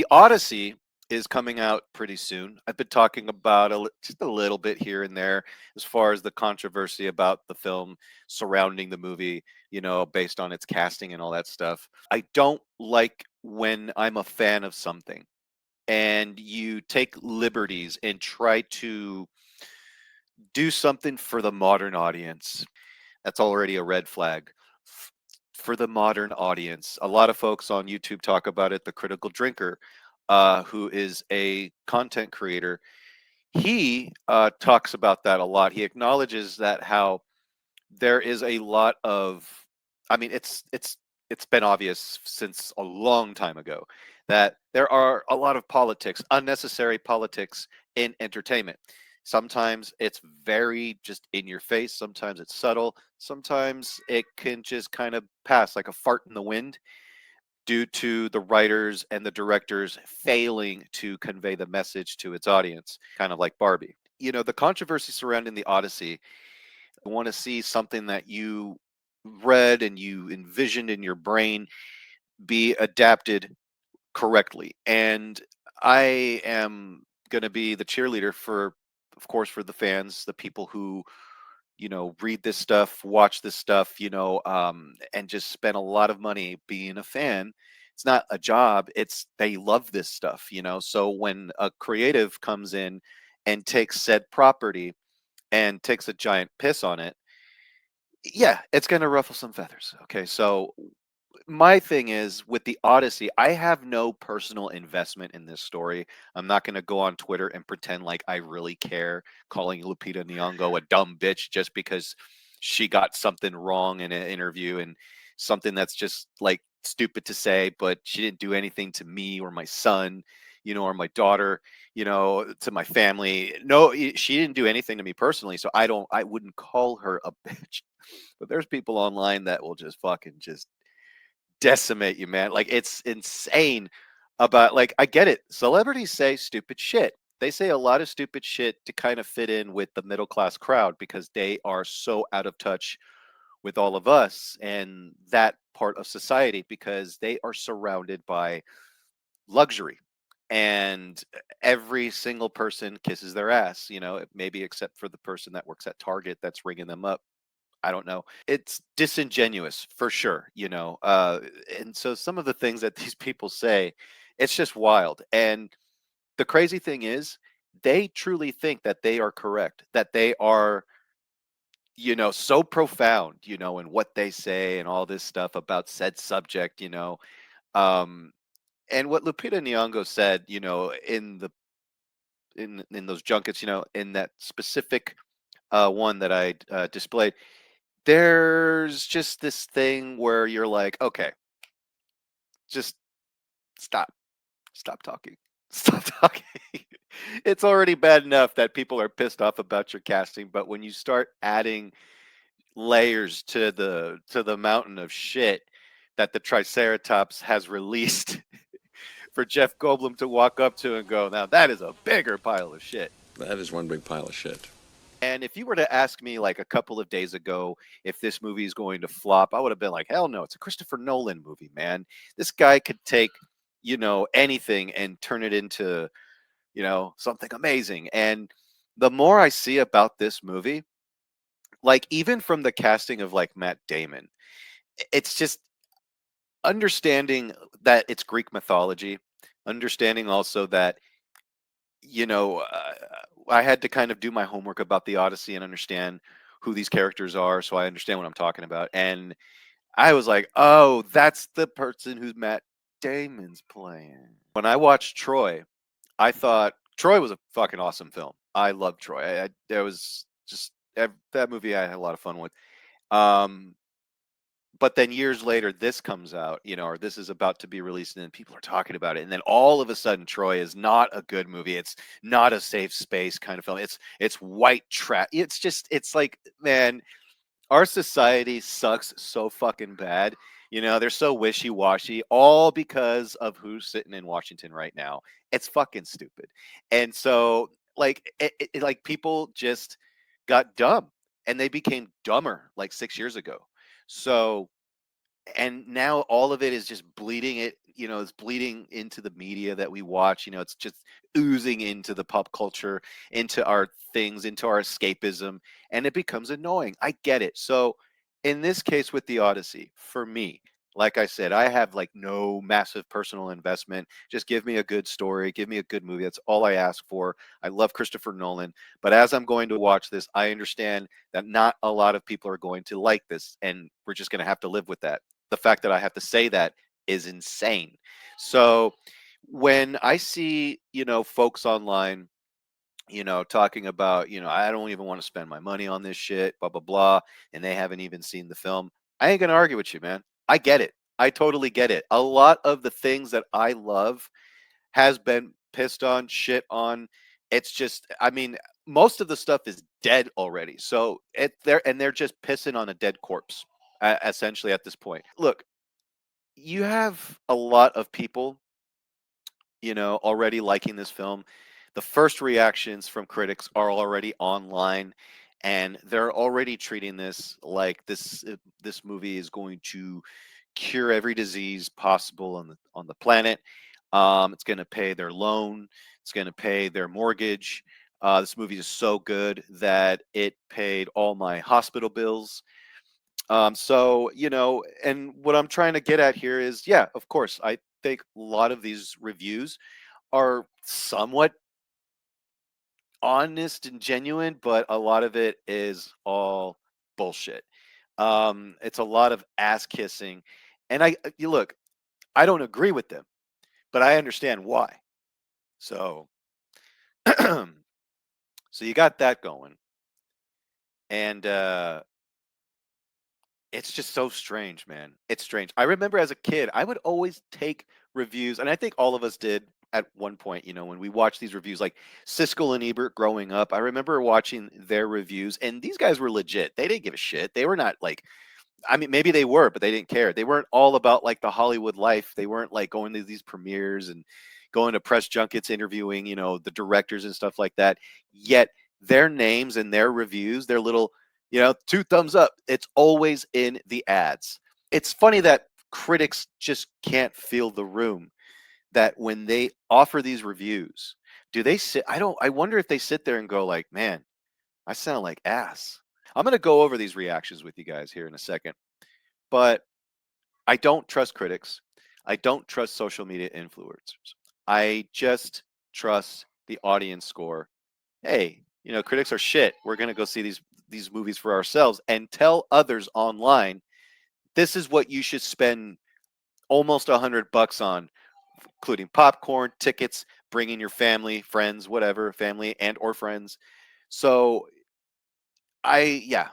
The Odyssey is coming out pretty soon. I've been talking about just a little bit here and there as far as the controversy about the film surrounding the movie, based on its casting and all that stuff. I don't like when I'm a fan of something and you take liberties and try to do something for the modern audience. That's already a red flag. For the modern audience, a lot of folks on YouTube talk about it. The Critical Drinker, who is a content creator, he talks about that a lot. He acknowledges that how there is a lot of, I mean, it's been obvious since a long time ago that there are a lot of politics, unnecessary politics in entertainment. Sometimes it's very just in your face, sometimes it's subtle, sometimes it can just kind of pass like a fart in the wind due to the writers and the directors failing to convey the message to its audience, kind of like Barbie. The controversy surrounding the Odyssey, want to see something that you read and you envisioned in your brain be adapted correctly. And I am going to be the cheerleader for, of course, for the fans, the people who, read this stuff, watch this stuff, and just spend a lot of money being a fan. It's not a job, it's they love this stuff, So when a creative comes in and takes said property and takes a giant piss on it, yeah, it's going to ruffle some feathers. Okay, so my thing is with the Odyssey, I have no personal investment in this story. I'm not going to go on Twitter and pretend like I really care, calling Lupita Nyong'o a dumb bitch just because she got something wrong in an interview and something that's just like stupid to say, but she didn't do anything to me or my son, or my daughter, to my family. No, she didn't do anything to me personally, so I wouldn't call her a bitch. But there's people online that will just fucking just decimate you, man. Like it's insane about like I get it. Celebrities say stupid shit. They say a lot of stupid shit to kind of fit in with the middle class crowd because they are so out of touch with all of us and that part of society because they are surrounded by luxury. And every single person kisses their ass, maybe except for the person that works at Target that's ringing them up. I don't know. It's disingenuous for sure, and so some of the things that these people say, it's just wild. And the crazy thing is, they truly think that they are correct, that they are, so profound, in what they say and all this stuff about said subject, Um, and what Lupita Nyong'o said, in those junkets, in that specific one that I displayed, there's just this thing where you're like, okay, just stop, stop talking, stop talking. It's already bad enough that people are pissed off about your casting, but when you start adding layers to the mountain of shit that the Triceratops has released for Jeff Goldblum to walk up to and go, now that is a bigger pile of shit. That is one big pile of shit. And if you were to ask me like a couple of days ago if this movie is going to flop, I would have been like, hell no, it's a Christopher Nolan movie, man. This guy could take, anything and turn it into, something amazing. And the more I see about this movie, like even from the casting of like Matt Damon, it's just understanding that it's Greek mythology, understanding also that I had to kind of do my homework about the Odyssey and understand who these characters are, so I understand what I'm talking about. And I was like, oh, that's the person who Matt Damon's playing. When I watched Troy, I thought Troy was a fucking awesome film. I loved Troy. There was just that movie I had a lot of fun with. Um, but then years later this comes out, or this is about to be released and then people are talking about it, and then all of a sudden Troy is not a good movie. It's not a safe space kind of film. It's white trash. It's like, man, our society sucks so fucking bad. They're so wishy-washy, all because of who's sitting in Washington right now. It's fucking stupid. And so like like people just got dumb and they became dumber like 6 years ago. So and now all of it is just bleeding it, is bleeding into the media that we watch. It's just oozing into the pop culture, into our things, into our escapism, and it becomes annoying. I get it. So, in this case with the Odyssey, for me, like I said, I have like no massive personal investment. Just give me a good story, give me a good movie. That's all I ask for. I love Christopher Nolan, but as I'm going to watch this, I understand that not a lot of people are going to like this, and we're just going to have to live with that. The fact that I have to say that is insane. So when I see, folks online, talking about, I don't even want to spend my money on this shit, blah, blah, blah, and they haven't even seen the film, I ain't going to argue with you, man. I get it. I totally get it. A lot of the things that I love has been pissed on, shit on. It's just, I mean, most of the stuff is dead already. So they're just pissing on a dead corpse, essentially at this point. Look, you have a lot of people, already liking this film. The first reactions from critics are already online, and they're already treating this like this movie is going to cure every disease possible on the planet. It's going to pay their loan. It's going to pay their mortgage. This movie is so good that it paid all my hospital bills. So, and what I'm trying to get at here is, yeah, of course, I think a lot of these reviews are somewhat honest and genuine, but a lot of it is all bullshit. It's a lot of ass kissing, and you look, I don't agree with them, but I understand why. So, so you got that going, and it's just so strange, man. It's strange. I remember as a kid, I would always take reviews, and I think all of us did at one point, when we watched these reviews, like Siskel and Ebert growing up. I remember watching their reviews, and these guys were legit. They didn't give a shit. They were not like, I mean, maybe they were, but they didn't care. They weren't all about like the Hollywood life. They weren't like going to these premieres and going to press junkets, interviewing, the directors and stuff like that. Yet their names and their reviews, their little, two thumbs up, it's always in the ads. It's funny that critics just can't feel the room, that when they offer these reviews, do they sit? I wonder if they sit there and go like, man, I sound like ass. I'm going to go over these reactions with you guys here in a second. But I don't trust critics. I don't trust social media influencers. I just trust the audience score. Hey, critics are shit. We're going to go see these movies for ourselves and tell others online, this is what you should spend almost $100 on, including popcorn, tickets, bringing your family, friends, whatever, family and or friends. So yeah,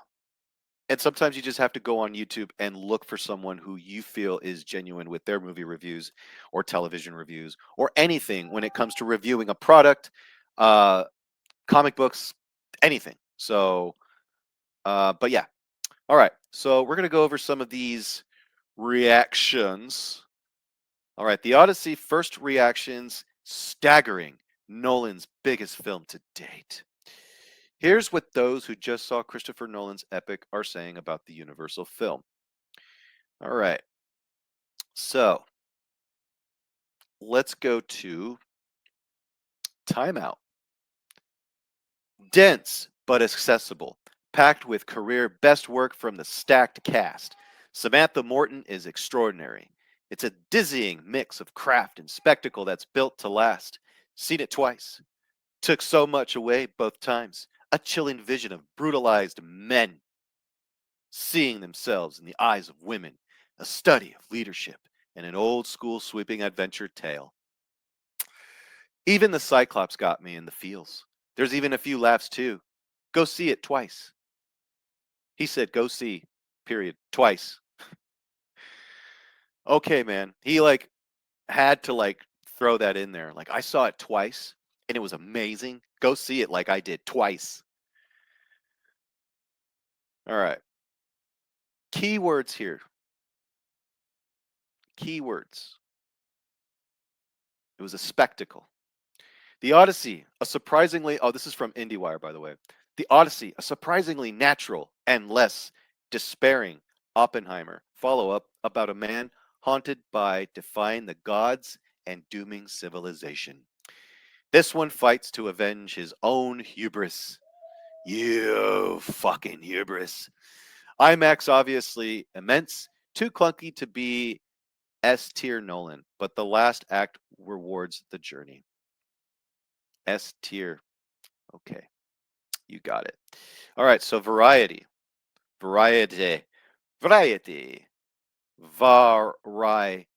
and sometimes you just have to go on YouTube and look for someone who you feel is genuine with their movie reviews or television reviews or anything when it comes to reviewing a product, uh, comic books, anything. So, but yeah. All right. So we're going to go over some of these reactions. All right. The Odyssey first reactions, staggering. Nolan's biggest film to date. Here's what those who just saw Christopher Nolan's epic are saying about the Universal film. All right. So let's go to Timeout. Dense but accessible, packed with career best work from the stacked cast. Samantha Morton is extraordinary. It's a dizzying mix of craft and spectacle that's built to last. Seen it twice. Took so much away both times. A chilling vision of brutalized men seeing themselves in the eyes of women. A study of leadership and an old school sweeping adventure tale. Even the Cyclops got me in the feels. There's even a few laughs too. Go see it twice. He said, go see, period, twice. Okay, man. He like had to like throw that in there. Like, I saw it twice and it was amazing. Go see it like I did twice. All right. Keywords here. Keywords. It was a spectacle. The Odyssey, a surprisingly, oh, this is from IndieWire, by the way. The Odyssey, a surprisingly natural and less despairing Oppenheimer follow up about a man haunted by defying the gods and dooming civilization. This one fights to avenge his own hubris. You fucking hubris. IMAX obviously immense, too clunky to be S tier Nolan, but the last act rewards the journey. S tier. Okay, you got it. All right, so variety. Variety. Variety. Variety.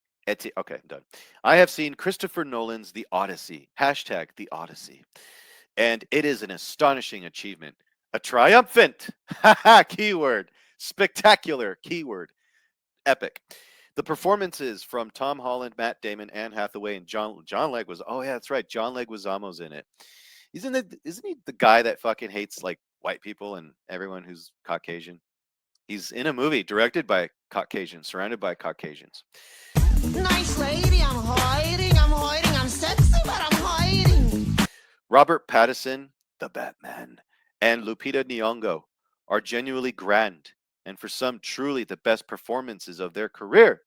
Okay, I'm done. I have seen Christopher Nolan's The Odyssey. Hashtag The Odyssey. And it is an astonishing achievement. A triumphant. Haha, keyword. Spectacular. Keyword. Epic. The performances from Tom Holland, Matt Damon, Anne Hathaway, and John Leguizamo. Oh yeah, that's right. John Leguizamo's in it. Isn't he the guy that fucking hates like white people and everyone who's Caucasian? He's in a movie directed by Caucasians, surrounded by Caucasians. Nice lady, I'm hiding, I'm sexy, but I'm hiding. Robert Pattinson, the Batman, and Lupita Nyong'o are genuinely grand, and for some, truly the best performances of their career.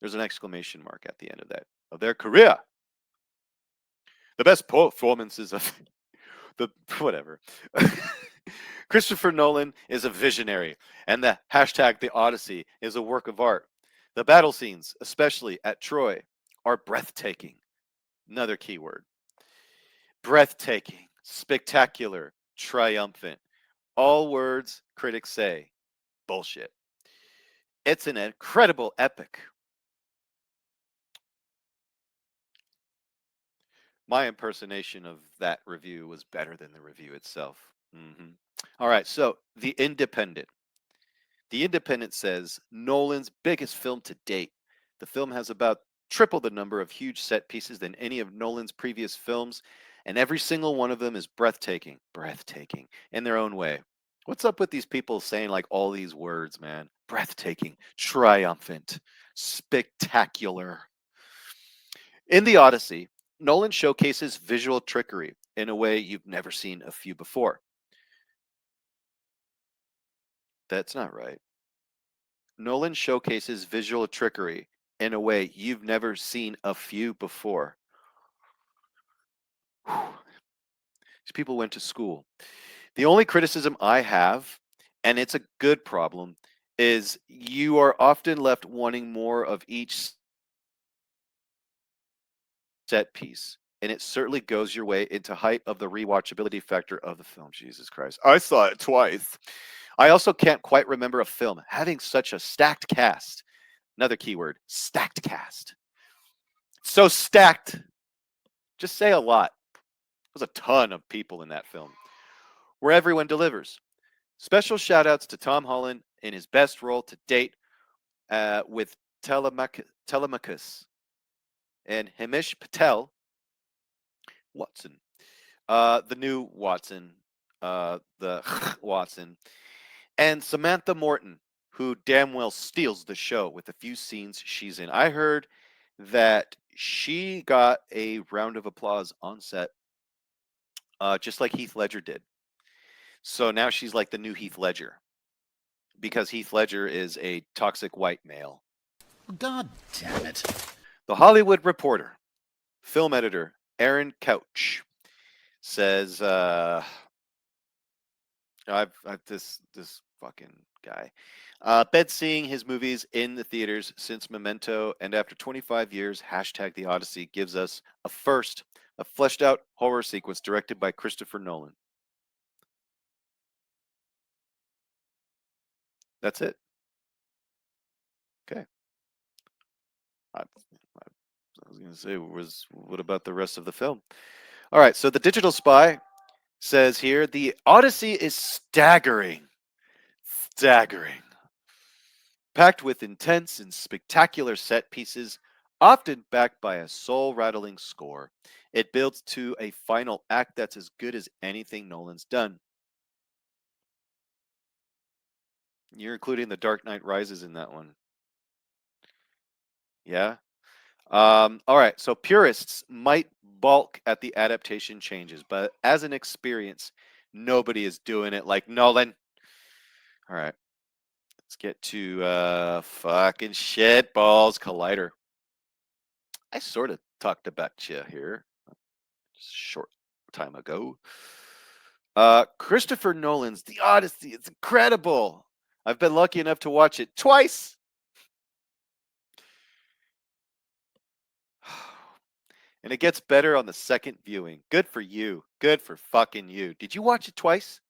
There's an exclamation mark at the end of that. Of their career. The best performances of the whatever. Christopher Nolan is a visionary, and the hashtag The Odyssey is a work of art. The battle scenes, especially at Troy, are breathtaking. Another keyword. Breathtaking, spectacular, triumphant. All words critics say bullshit. It's an incredible epic. My impersonation of that review was better than the review itself. All right, so The Independent. The Independent says Nolan's biggest film to date. The film has about triple the number of huge set pieces than any of Nolan's previous films, and every single one of them is breathtaking, breathtaking in their own way. What's up with these people saying like all these words, man? Breathtaking, triumphant, spectacular. In The Odyssey, Nolan showcases visual trickery in a way you've never seen a few before. That's not right. Nolan showcases visual trickery in a way you've never seen a few before. These people went to school. The only criticism I have, and it's a good problem, is you are often left wanting more of each set piece. And it certainly goes your way into height of the rewatchability factor of the film. Jesus Christ. I saw it twice. I also can't quite remember a film having such a stacked cast. Another keyword, stacked cast. So stacked. Just say a lot. There's a ton of people in that film where everyone delivers. Special shout outs to Tom Holland in his best role to date with Telemachus and Hamish Patel, Watson. The new Watson, the Watson, and Samantha Morton, who damn well steals the show with a few scenes she's in. I heard that she got a round of applause on set, just like Heath Ledger did. So now she's like the new Heath Ledger, because Heath Ledger is a toxic white male. God damn it. The Hollywood Reporter, film editor Aaron Couch says, I've this fucking guy. Been seeing his movies in the theaters since Memento, and after 25 years, hashtag The Odyssey gives us a fleshed out horror sequence directed by Christopher Nolan. That's it. Okay. I was going to say, what about the rest of the film? All right, so the Digital Spy says here, the Odyssey is staggering. Staggering. Packed with intense and spectacular set pieces, often backed by a soul-rattling score. It builds to a final act that's as good as anything Nolan's done. You're including The Dark Knight Rises in that one. Yeah? All right, so purists might balk at the adaptation changes, but as an experience, nobody is doing it like Nolan. All right. Let's get to fucking shit balls collider. I sort of talked about you here just a short time ago. Christopher Nolan's The Odyssey. It's incredible. I've been lucky enough to watch it twice. And it gets better on the second viewing. Good for you. Good for fucking you. Did you watch it twice?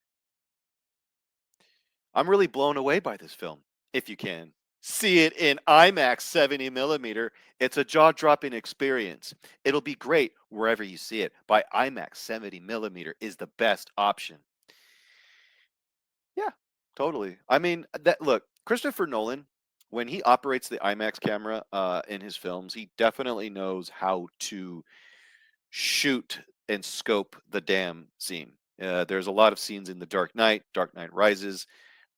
I'm really blown away by this film, if you can. See it in IMAX 70 millimeter. It's a jaw dropping experience. It'll be great wherever you see it. By IMAX 70 millimeter is the best option. Yeah, totally. I mean, that look, Christopher Nolan, when he operates the IMAX camera in his films, he definitely knows how to shoot and scope the damn scene. There's a lot of scenes in The Dark Knight, Dark Knight Rises,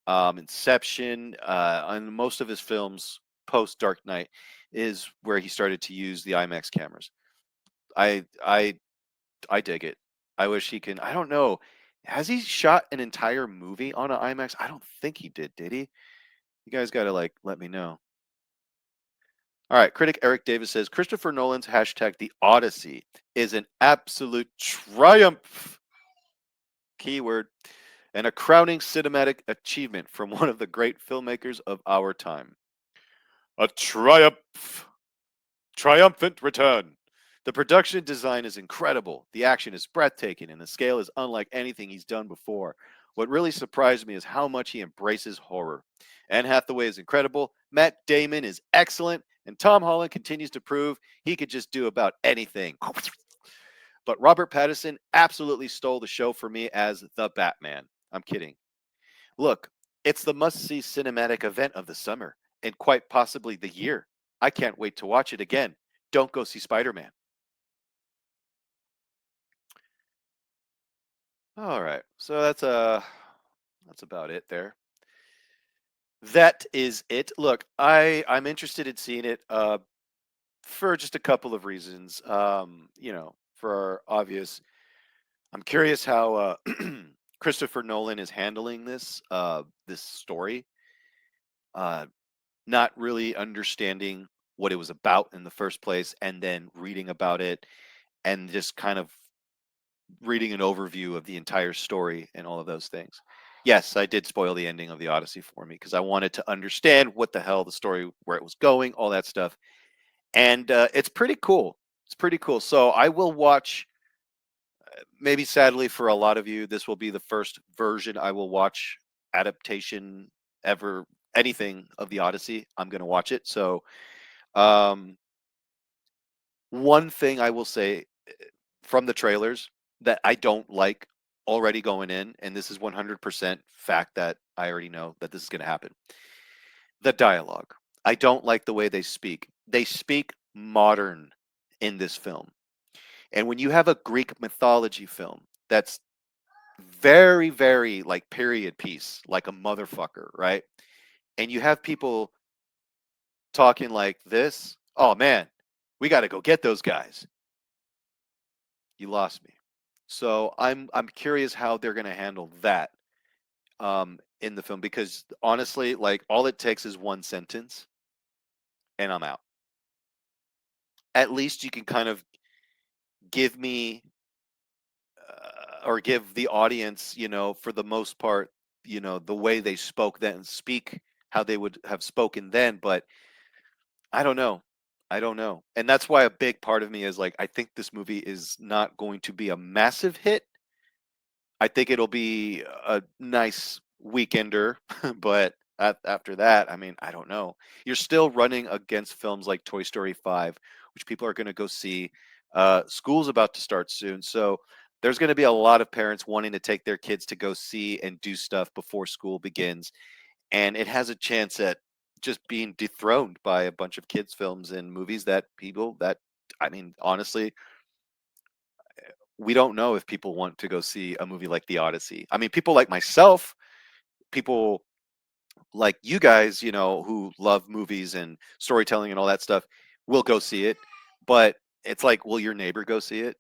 Inception, on most of his films post Dark Knight is where he started to use the IMAX cameras. I I I dig it. I wish he can. I don't know. Has he shot an entire movie on an IMAX? I don't think he did he? You guys got to like let me know. All right, critic Eric Davis says Christopher Nolan's hashtag The Odyssey is an absolute triumph. Keyword. And a crowning cinematic achievement from one of the great filmmakers of our time. A triumphant return. The production design is incredible, the action is breathtaking, and the scale is unlike anything he's done before. What really surprised me is how much he embraces horror. Anne Hathaway is incredible, Matt Damon is excellent, and Tom Holland continues to prove he could just do about anything. But Robert Pattinson absolutely stole the show for me as the Batman. I'm kidding. Look, it's the must see cinematic event of the summer and quite possibly the year. I can't wait to watch it again. Don't go see Spider Man. All right. So that's about it there. That is it. Look, I'm interested in seeing it for just a couple of reasons. For obvious, I'm curious how Christopher Nolan is handling this story. Uh, not really understanding what it was about in the first place, and then reading about it, and just kind of reading an overview of the entire story and all of those things. Yes, I did spoil the ending of the Odyssey for me because I wanted to understand what the hell the story, where it was going, all that stuff, and it's pretty cool. It's pretty cool. So I will watch. Maybe sadly for a lot of you, this will be the first version I will watch adaptation ever, anything of the Odyssey. I'm going to watch it. So, um, one thing I will say from the trailers that I don't like already going in, and this is 100% fact that I already know that this is going to happen. The dialogue. I don't like the way they speak. They speak modern in this film. And when you have a Greek mythology film that's very, very like period piece, like a motherfucker, right? And you have people talking like this, oh man, we got to go get those guys. You lost me. So I'm curious how they're going to handle that in the film because honestly, like all it takes is one sentence, and I'm out. At least you can kind of give me or give the audience, for the most part, the way they spoke then, speak how they would have spoken then. But I don't know. I don't know. And that's why a big part of me is like, I think this movie is not going to be a massive hit. I think it'll be a nice weekender, but after that, I mean, I don't know. You're still running against films like Toy Story 5, which people are going to go see. School's about to start soon. So there's going to be a lot of parents wanting to take their kids to go see and do stuff before school begins. And it has a chance at just being dethroned by a bunch of kids' films and movies I mean, honestly, we don't know if people want to go see a movie like The Odyssey. I mean, people like myself, people like you guys, who love movies and storytelling and all that stuff, will go see it. But it's like, will your neighbor go see it?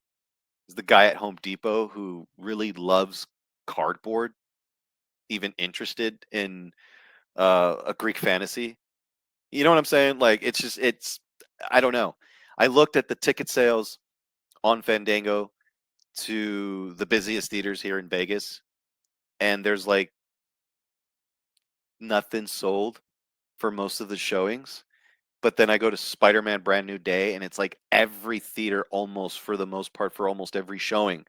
Is the guy at Home Depot who really loves cardboard even interested in a Greek fantasy. You know what I'm saying? Like it's just it's I don't know. I looked at the ticket sales on Fandango to the busiest theaters here in Vegas, and there's like nothing sold for most of the showings. But then I go to Spider-Man Brand New Day, and it's like every theater almost for the most part for almost every showing,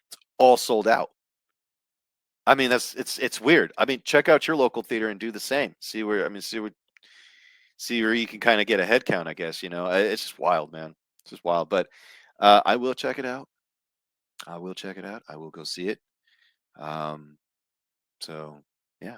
it's all sold out. I mean, it's weird. I mean, check out your local theater and do the same. See where you can kind of get a head count, I guess, you know. It's just wild, man. It's just wild. But I will check it out. I will check it out. I will go see it. Um, so yeah.